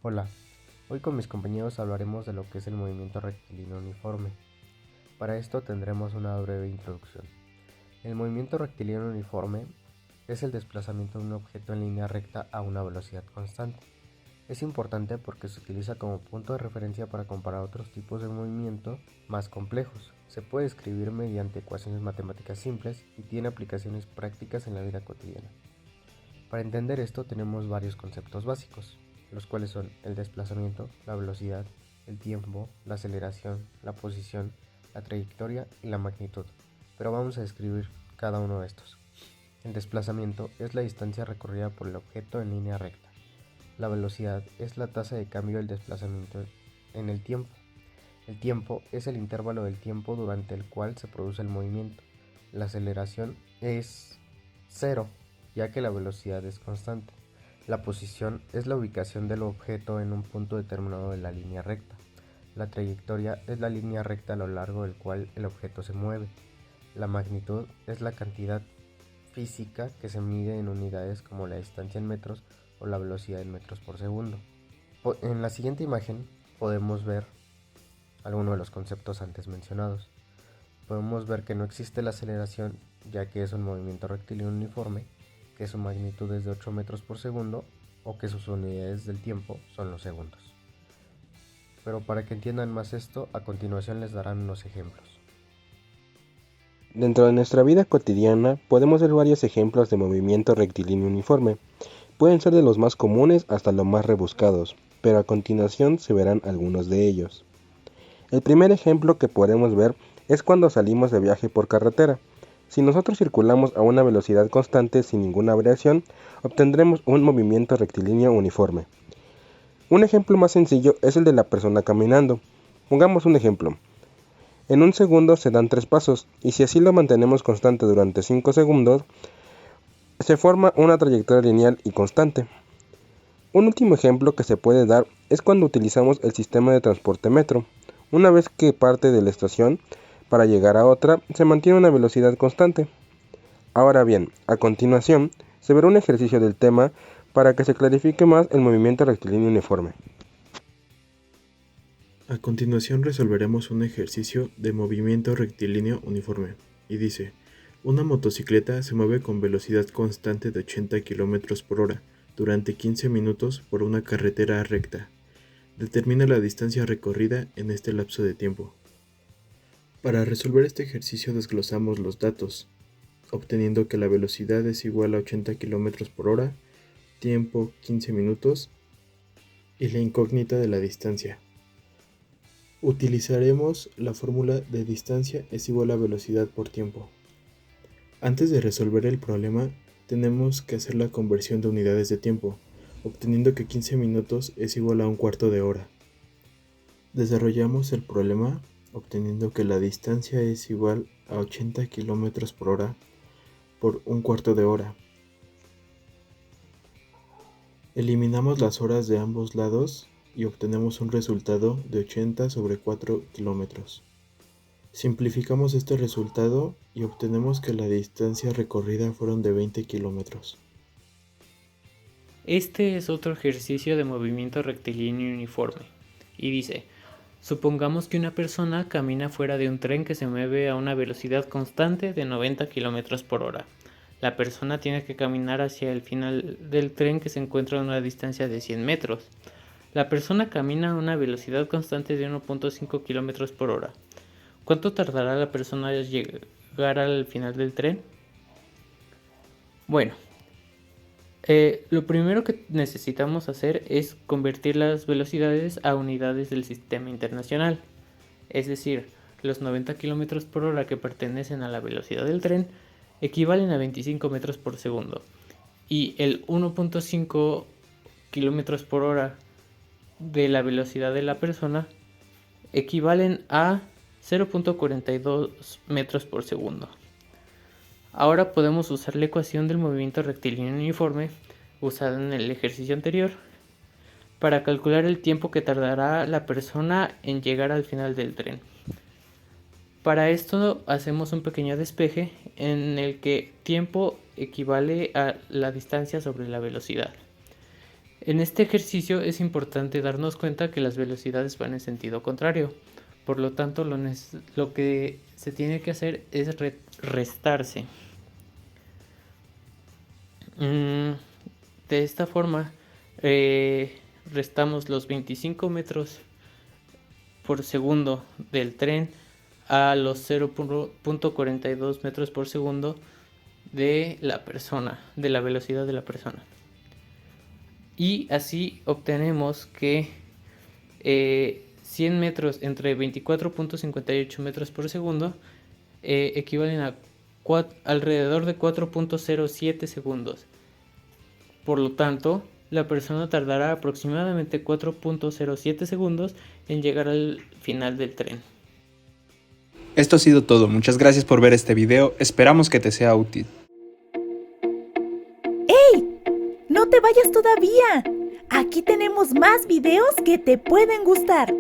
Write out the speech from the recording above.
Hola, hoy con mis compañeros hablaremos de lo que es el movimiento rectilíneo uniforme. Para esto tendremos una breve introducción. El movimiento rectilíneo uniforme es el desplazamiento de un objeto en línea recta a una velocidad constante. Es importante porque se utiliza como punto de referencia para comparar otros tipos de movimiento más complejos. Se puede escribir mediante ecuaciones matemáticas simples y tiene aplicaciones prácticas en la vida cotidiana. Para entender esto tenemos varios conceptos básicos, los cuales son el desplazamiento, la velocidad, el tiempo, la aceleración, la posición, la trayectoria y la magnitud. Pero vamos a describir cada uno de estos. El desplazamiento es la distancia recorrida por el objeto en línea recta. La velocidad es la tasa de cambio del desplazamiento en el tiempo. El tiempo es el intervalo del tiempo durante el cual se produce el movimiento. La aceleración es cero, ya que la velocidad es constante. La posición es la ubicación del objeto en un punto determinado de la línea recta. La trayectoria es la línea recta a lo largo del cual el objeto se mueve. La magnitud es la cantidad física que se mide en unidades como la distancia en metros o la velocidad en metros por segundo. En la siguiente imagen podemos ver algunos de los conceptos antes mencionados. Podemos ver que no existe la aceleración, ya que es un movimiento rectilíneo uniforme, que su magnitud es de 8 metros por segundo o que sus unidades del tiempo son los segundos. Pero para que entiendan más esto, a continuación les darán unos ejemplos. Dentro de nuestra vida cotidiana podemos ver varios ejemplos de movimiento rectilíneo uniforme. Pueden ser de los más comunes hasta los más rebuscados, pero a continuación se verán algunos de ellos. El primer ejemplo que podemos ver es cuando salimos de viaje por carretera. Si nosotros circulamos a una velocidad constante sin ninguna variación, obtendremos un movimiento rectilíneo uniforme. Un ejemplo más sencillo es el de la persona caminando. Pongamos un ejemplo. En un segundo se dan 3 pasos, y si así lo mantenemos constante durante 5 segundos, se forma una trayectoria lineal y constante. Un último ejemplo que se puede dar es cuando utilizamos el sistema de transporte metro. Una vez que parte de la estación para llegar a otra, se mantiene una velocidad constante. Ahora bien, a continuación, se verá un ejercicio del tema para que se clarifique más el movimiento rectilíneo uniforme. A continuación resolveremos un ejercicio de movimiento rectilíneo uniforme, y dice, una motocicleta se mueve con velocidad constante de 80 km por hora durante 15 minutos por una carretera recta. Determina la distancia recorrida en este lapso de tiempo. Para resolver este ejercicio desglosamos los datos, obteniendo que la velocidad es igual a 80 km por hora, tiempo 15 minutos y la incógnita de la distancia. Utilizaremos la fórmula de distancia es igual a velocidad por tiempo. Antes de resolver el problema, tenemos que hacer la conversión de unidades de tiempo, obteniendo que 15 minutos es igual a un cuarto de hora. Desarrollamos el problema obteniendo que la distancia es igual a 80 km por hora por un cuarto de hora. Eliminamos las horas de ambos lados y obtenemos un resultado de 80 sobre 4 kilómetros. Simplificamos este resultado y obtenemos que la distancia recorrida fueron de 20 kilómetros. Este es otro ejercicio de movimiento rectilíneo uniforme, y dice, supongamos que una persona camina fuera de un tren que se mueve a una velocidad constante de 90 km por hora. La persona tiene que caminar hacia el final del tren que se encuentra a una distancia de 100 metros. La persona camina a una velocidad constante de 1.5 km por hora. ¿Cuánto tardará la persona en llegar al final del tren? Bueno, lo primero que necesitamos hacer es convertir las velocidades a unidades del sistema internacional. Es decir, los 90 km por hora que pertenecen a la velocidad del tren equivalen a 25 metros por segundo. Y el 1.5 km por hora de la velocidad de la persona equivalen a 0.42 metros por segundo. Ahora podemos usar la ecuación del movimiento rectilíneo uniforme usada en el ejercicio anterior para calcular el tiempo que tardará la persona en llegar al final del tren. Para esto hacemos un pequeño despeje en el que tiempo equivale a la distancia sobre la velocidad. En este ejercicio es importante darnos cuenta que las velocidades van en sentido contrario. Por lo tanto, lo que se tiene que hacer es restarse. De esta forma, restamos los 25 metros por segundo del tren a los 0.42 metros por segundo de la persona, de la velocidad de la persona. Y así obtenemos que 100 metros entre 24.58 metros por segundo equivalen a alrededor de 4.07 segundos. Por lo tanto, la persona tardará aproximadamente 4.07 segundos en llegar al final del tren. Esto ha sido todo. Muchas gracias por ver este video. Esperamos que te sea útil. ¡No te vayas todavía! Aquí tenemos más videos que te pueden gustar.